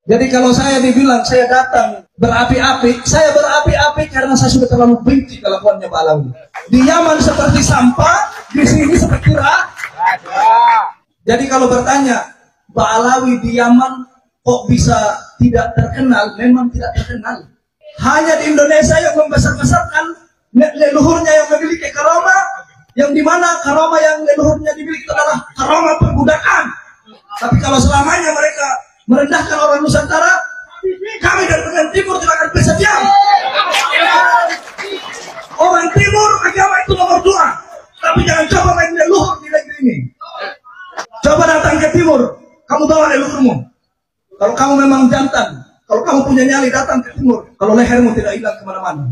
Jadi kalau saya dibilang saya datang berapi-api, saya berapi-api karena saya sudah terlalu benci kelakuannya Pak Alawi. Di Yaman seperti sampah, di sini seperti raja. Jadi kalau bertanya, Pak Alawi di Yaman kok bisa tidak terkenal? Memang tidak terkenal. Hanya di Indonesia yang membesar-besarkan leluhurnya yang memiliki karomah, yang dimana karomah yang leluhurnya dimiliki adalah karomah perbudakan. Tapi kalau selamanya mereka merendahkan orang Nusantara, kami dari bagian timur tidak akan bisa diam. Orang timur agama itu nomor 2, tapi jangan coba main leluhur di negeri ini. Coba datang ke timur, kamu bawa leluhurmu. Kalau kamu memang jantan, kalau kamu punya nyali datang ke timur, kalau lehermu tidak hilang kemana-mana.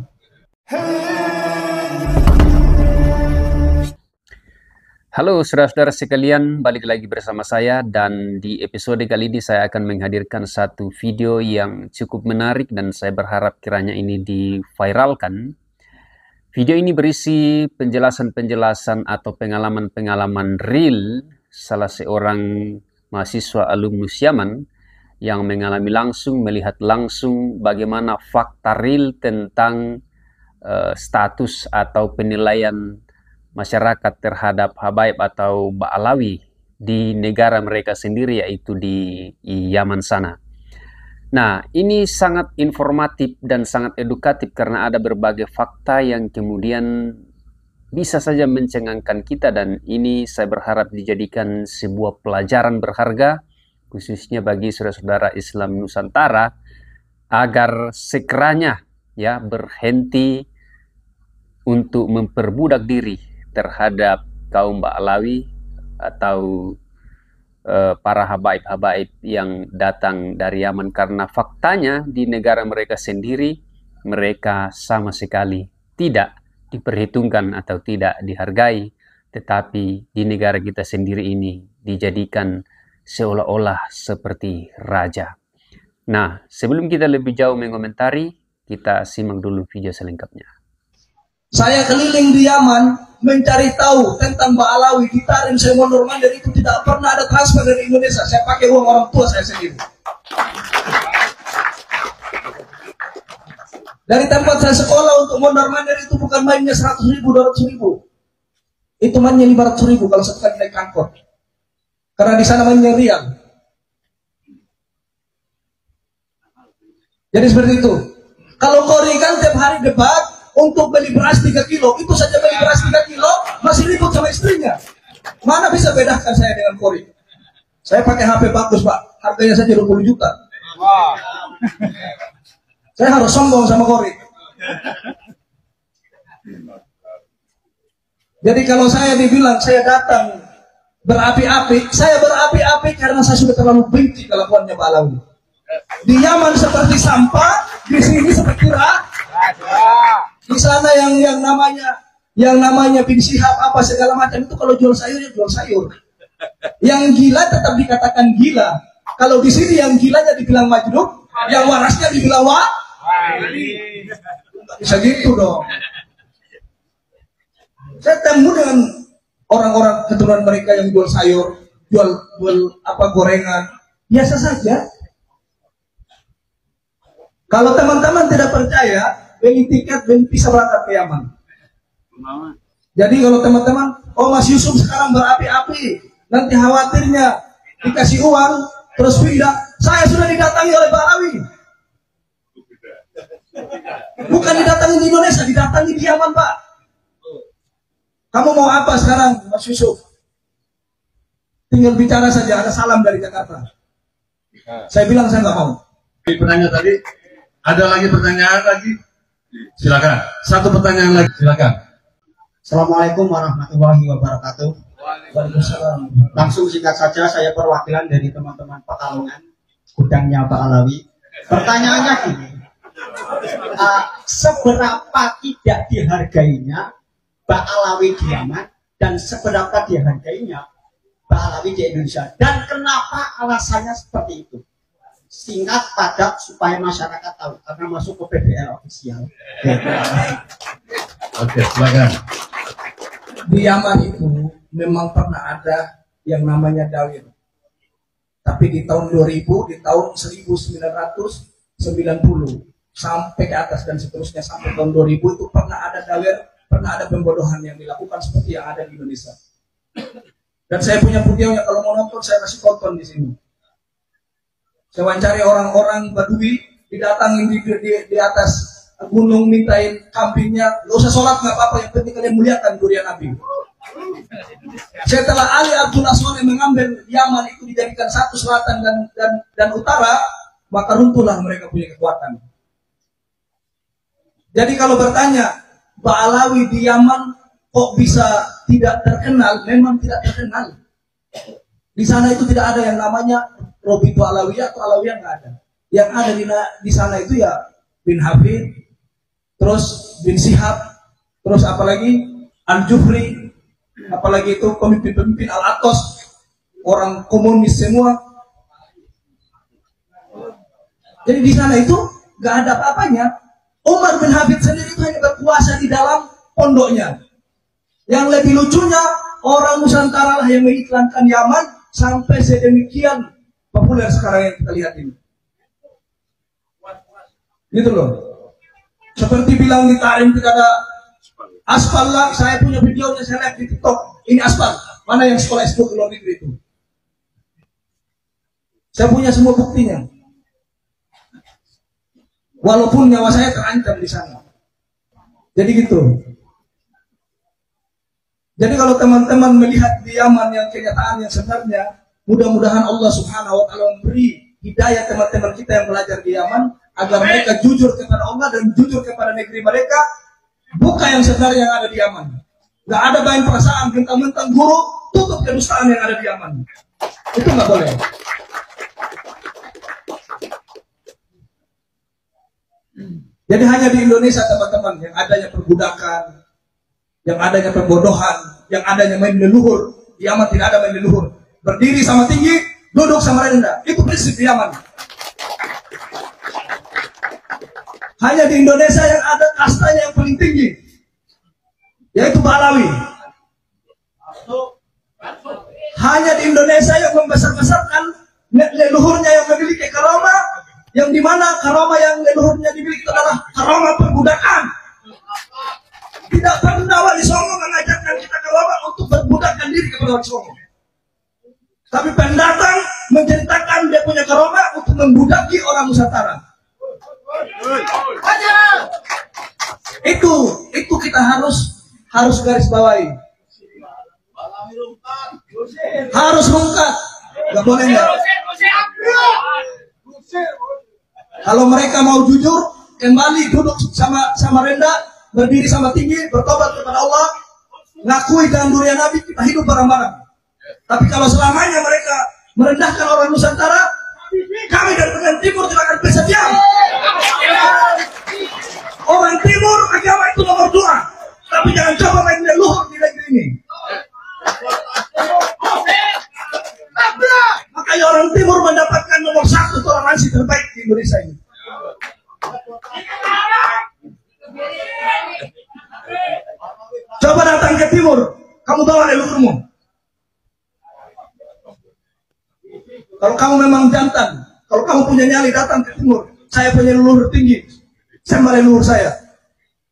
Halo saudara-saudara sekalian, balik lagi bersama saya, dan di episode kali ini saya akan menghadirkan satu video yang cukup menarik dan saya berharap kiranya ini diviralkan. Video ini berisi penjelasan-penjelasan atau pengalaman-pengalaman real salah seorang mahasiswa alumnus Yaman yang mengalami langsung, melihat langsung bagaimana fakta real tentang status atau penilaian masyarakat terhadap habaib atau Ba'alawi di negara mereka sendiri, yaitu di Yaman sana. Nah, ini sangat informatif dan sangat edukatif karena ada berbagai fakta yang kemudian bisa saja mencengangkan kita, dan ini saya berharap dijadikan sebuah pelajaran berharga khususnya bagi saudara-saudara Islam Nusantara agar sekiranya ya berhenti untuk memperbudak diri terhadap kaum Ba'alawi atau para habaib-habaib yang datang dari Yaman, karena faktanya di negara mereka sendiri mereka sama sekali tidak diperhitungkan atau tidak dihargai, tetapi di negara kita sendiri ini dijadikan seolah-olah seperti raja. Nah, sebelum kita lebih jauh mengomentari, kita simak dulu video selengkapnya. Saya keliling di Yaman mencari tahu tentang Ba'alawi. Di Tarim saya mondor mandir itu tidak pernah ada transfer dari Indonesia. Saya pakai uang orang tua saya sendiri. Dari tempat saya sekolah untuk mondor mandir itu bukan mainnya 100.000, 200.000. Itu mainnya 500.000 kalau satu kali naik angkot. Karena di sana mainnya rial. Jadi seperti itu. Kalau Kori kan tiap hari debat untuk beli beras 3 kilo, itu saja beli beras 3 kilo masih ribut sama istrinya. Mana bisa bedakan saya dengan Kori? Saya pakai HP bagus Pak, harganya saja 20 juta. Saya harus sombong sama Kori. Jadi kalau saya dibilang saya datang berapi-api, saya berapi-api karena saya sudah terlalu benci kelakuannya Pak Alawi. Di Yaman seperti sampah, di sini seperti raja. Di sana yang namanya bin Syihab apa segala macam itu kalau jual sayur ya jual sayur. Yang gila tetap dikatakan gila. Kalau di sini yang gilanya dibilang majnun, yang warasnya dibilang wali. Bisa gitu dong. Saya temu dengan orang-orang keturunan mereka yang jual sayur, jual apa gorengan, biasa saja. Kalau teman-teman tidak percaya, beli tiket, beli visa berangkat ke Yaman. Jadi kalau teman-teman, oh Mas Yusuf sekarang berapi-api, nanti khawatirnya dikasih uang, terus pindah. Saya sudah didatangi oleh Ba'alawi. Bukan didatangi di Indonesia, didatangi di Yaman Pak. Kamu mau apa sekarang Mas Yusuf? Tinggal bicara saja, ada salam dari Jakarta. Saya bilang saya nggak mau. Pertanyaan tadi, ada lagi pertanyaan lagi? Silakan. Satu pertanyaan lagi, silakan. Assalamualaikum warahmatullahi wabarakatuh. Waalaikumsalam. Langsung singkat saja, saya perwakilan dari teman-teman Pekalongan, gudangnya Ba'alawi. Pertanyaannya gini, seberapa tidak dihargainya Ba'alawi di Yaman dan seberapa dihargainya Ba'alawi di Indonesia, dan kenapa alasannya seperti itu? Singkat, padat, supaya masyarakat tahu, karena masuk ke PBL official. Oke, silakan. Di Yaman itu memang pernah ada yang namanya dawir. Tapi di tahun 2000, di tahun 1990 sampai ke atas dan seterusnya sampai tahun 2000 itu pernah ada dawer, pernah ada pembodohan yang dilakukan seperti yang ada di Indonesia. Dan saya punya videonya, kalau mau nonton saya kasih tonton di sini. Saya wawancari orang-orang Badui, didatangin di atas gunung mintain kambingnya, gak usah sholat nggak apa-apa, yang penting kalian muliakan durian Nabi. Setelah Ali Abdullah Soleh mengambil Yaman itu dijadikan satu selatan dan utara, maka runtuhlah mereka punya kekuatan. Jadi kalau bertanya, Ba'alawi di Yaman kok bisa tidak terkenal? Memang tidak terkenal. Di sana itu tidak ada yang namanya Robi Alawiyah atau Alawiyah, nggak ada. Yang ada di sana itu ya bin Hafid, terus bin Sihab, terus apalagi Al-Jufri, apalagi itu pemimpin-pemimpin Al-Atos, orang komunis semua. Jadi di sana itu nggak ada apa-apanya. Umar bin Hafid sendiri itu hanya berkuasa di dalam pondoknya. Yang lebih lucunya, orang Nusantara lah yang mengiklankan Yaman sampai sedemikian populer sekarang yang kita lihat ini. Gitu loh. Seperti bilang di Tarim tidak ada aspal lah. Saya punya videonya, saya lihat di TikTok. Ini aspal. Mana yang sekolah SD ke luar negeri itu? Saya punya semua buktinya. Walaupun nyawa saya terancam di sana. Jadi gitu. Jadi kalau teman-teman melihat di Yaman yang kenyataan yang sebenarnya, mudah-mudahan Allah Subhanahu wa taala memberi hidayah teman-teman kita yang belajar di Yaman agar mereka jujur kepada Allah dan jujur kepada negeri mereka, bukan yang sebenarnya yang ada di Yaman. Gak ada main perasaan mentang-mentang guru tutup kedustaan yang ada di Yaman. Itu nggak boleh. Jadi hanya di Indonesia teman-teman yang adanya perbudakan, yang adanya pembodohan, yang adanya main leluhur. Di Yaman tidak ada main leluhur. Berdiri sama tinggi, duduk sama rendah. Itu prinsip di Yaman. Hanya di Indonesia yang ada kastanya yang paling tinggi, yaitu Ba'alawi. Hanya di Indonesia yang membesar-besarkan leluhurnya yang memiliki karomah, yang dimana karomah yang leluhurnya dimiliki adalah karomah perbudakan. Tidak pernah Wali Songo mengajarkan kita karomah untuk berbudakkan diri kepada Wali Songo. Tapi pendatang menceritakan dia punya karomah untuk membudaki orang Nusantara. Itu kita harus garis bawahi. Harus rungkat. Gak boleh nggak? Kalau mereka mau jujur, kembali duduk sama rendah, berdiri sama tinggi, bertobat kepada Allah, ngakui dengan durian Nabi, kita hidup bareng-bareng. Tapi kalau selamanya mereka merendahkan orang Nusantara, kami dari Pemilihan Timur tidak akan bisa diam. Orang Timur agama itu nomor 2, tapi jangan coba main leluhur di negeri ini. Makanya orang Timur mendapatkan nomor 1 toleransi terbaik di Indonesia ini. Coba datang ke Timur, kamu bawa leluhurmu. Kalau kamu memang jantan, kalau kamu punya nyali datang ke Timur, saya punya leluhur tinggi, sembah leluhur saya.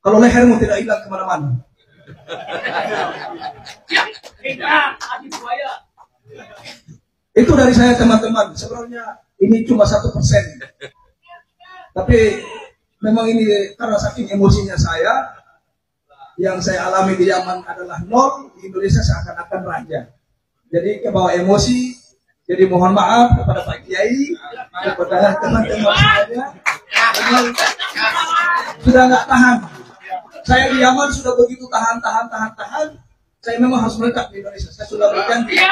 Kalau lehermu tidak hilang kemana-mana. Itu dari saya teman-teman. Sebenarnya ini cuma 1%. Tapi memang ini karena saking emosinya saya, yang saya alami di Yaman adalah 0, di Indonesia seakan-akan raja. Jadi kebawa emosi. Jadi mohon maaf kepada Pak Kiai, kepada teman-teman semuanya. Sudah nggak tahan. Saya di Yaman sudah begitu tahan. Saya memang harus melekat di Indonesia. Saya sudah berjanji.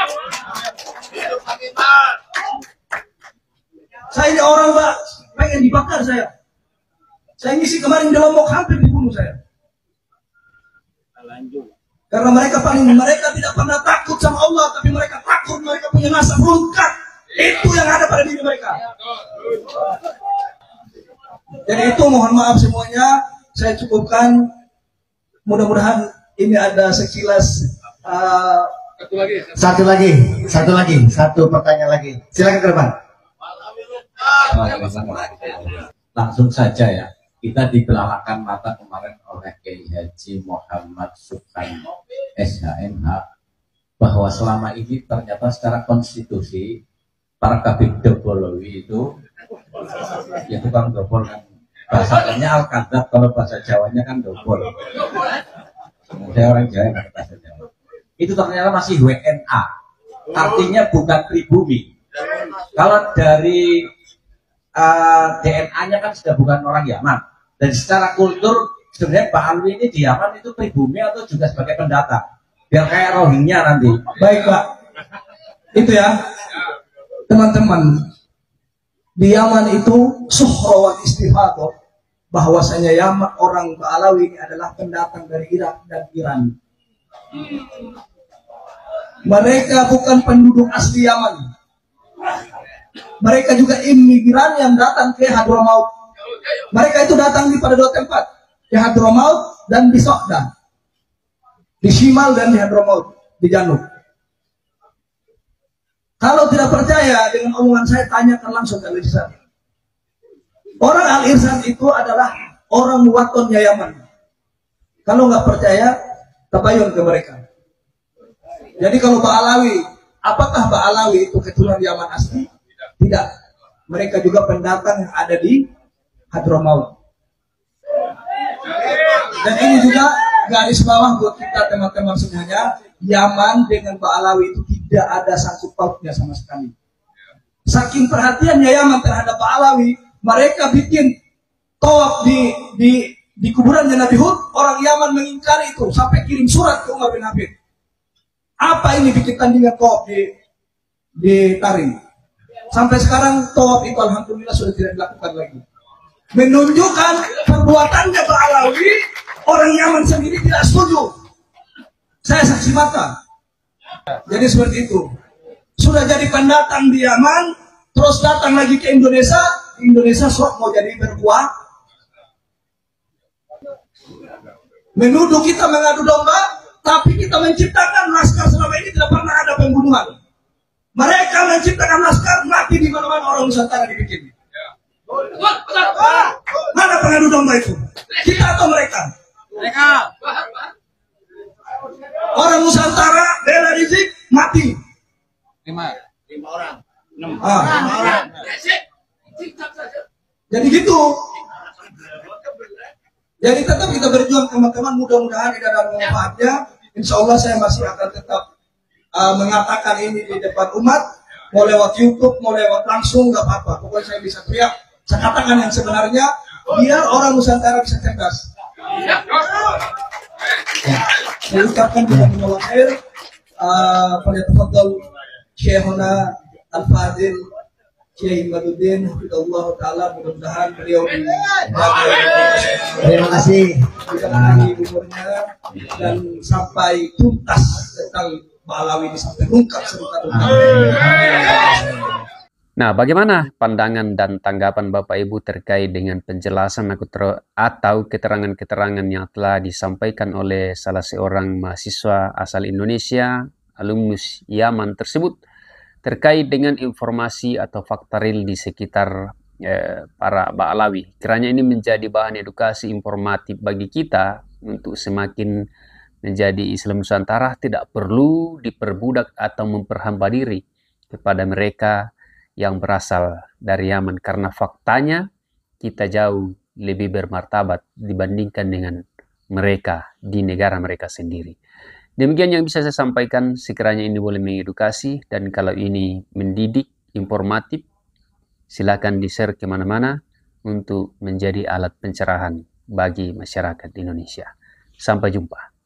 Saya ini orang Pak, pengen dibakar saya. Saya ngisi kemarin di Lombok hampir dibunuh saya. Karena mereka tidak pernah takut sama Allah, tapi mereka takut, mereka punya nasab rungkat. Itu yang ada pada diri mereka. Jadi itu mohon maaf semuanya, saya cukupkan. Mudah-mudahan ini ada sekilas Satu pertanyaan lagi. Silakan ke depan. Langsung saja ya, kita dibelalakan mata kemarin oleh Kiai Haji Muhammad Sukarno SHMH bahwa selama ini ternyata secara konstitusi para kabin Dobolowi itu ya tukang dobol kan, bahasanya al-kadab, kalau bahasa Jawanya kan dobol. Saya orang Jawa pakai bahasa Jawa. Itu ternyata masih WNA, artinya bukan pribumi. Kalau dari DNA-nya kan sudah bukan orang Yaman, dan secara kultur sebenarnya Pak Alwi ini di Yaman itu pribumi atau juga sebagai pendatang, biar kayak Rohingya nanti. Baik Pak, itu ya teman-teman, di Yaman itu suhrawan istihadah bahwasanya Yaman, orang Ba'alawi ini adalah pendatang dari Irak dan Iran. Mereka bukan penduduk asli Yaman. Mereka juga imigran yang datang ke Hadramaut. Mereka itu datang pada dua tempat, di Hadramaut dan di Sokda, di Shimal dan di Hadramaut, di Janub. Kalau tidak percaya dengan omongan saya, tanyakan langsung ke Al-Irsyad. Orang Al-Irsyad itu adalah orang watonnya Yaman. Kalau nggak percaya, tabayun ke mereka. Jadi kalau Ba'alawi, apakah Ba'alawi itu keturunan Yaman asli? Tidak. Mereka juga pendatang yang ada di Hadramaut. Dan ini juga garis bawah buat kita teman-teman semuanya, Yaman dengan Ba'alawi itu tidak ada sangkut pautnya sama sekali. Saking perhatiannya Yaman terhadap Ba'alawi, mereka bikin tawaf di kuburannya Nabi Hud. Orang Yaman mengingkari itu sampai kirim surat ke Umar bin Hafid. Apa ini bikin tandingan tawaf di Tarim? Sampai sekarang tawaf itu alhamdulillah sudah tidak dilakukan lagi. Menunjukkan perbuatannya Ba'alawi, orang Yaman sendiri tidak setuju. Saya saksi mata. Jadi seperti itu. Sudah jadi pendatang di Yaman, terus datang lagi ke Indonesia. Indonesia sok mau jadi berbuah. Menuduh kita mengadu domba, tapi kita menciptakan laskar selama ini tidak pernah ada pembunuhan. Mereka menciptakan laskar, mati di mana-mana orang Nusantara dibikin. Mana pengadu domba itu? Kita atau mereka? Mereka. Orang Nusantara bela Rizik mati. 5 orang. 6 orang. Jadi gitu. Jadi tetap kita berjuang teman-teman, mudah-mudahan tidak ada manfaatnya. Insya Allah saya masih akan tetap mengatakan ini di depan umat, mau lewat YouTube, mau lewat langsung, nggak apa-apa. Pokoknya saya bisa teriak, saya katakan yang sebenarnya, biar orang Nusantara bisa cerdas. Ya. Saya ucapkan juga menolak air, pada tafadhal Syekhuna Al-Fadil Kiai Maduddin Hafidhullah Ta'ala, mudah-mudahan beliau Terima kasih. bisa menangani umurnya dan sampai tuntas tentang Ba'alawi ini, sampai lengkap serta-merta. Nah, bagaimana pandangan dan tanggapan Bapak Ibu terkait dengan penjelasan atau keterangan-keterangan yang telah disampaikan oleh salah seorang mahasiswa asal Indonesia, alumnus Yaman tersebut, terkait dengan informasi atau fakta real di sekitar para Ba'alawi? Kiranya ini menjadi bahan edukasi informatif bagi kita untuk semakin menjadi Islam Nusantara tidak perlu diperbudak atau memperhamba diri kepada mereka yang berasal dari Yaman, karena faktanya kita jauh lebih bermartabat dibandingkan dengan mereka di negara mereka sendiri. Demikian yang bisa saya sampaikan, sekiranya ini boleh mengedukasi, dan kalau ini mendidik, informatif, silakan di-share kemana-mana untuk menjadi alat pencerahan bagi masyarakat Indonesia. Sampai jumpa.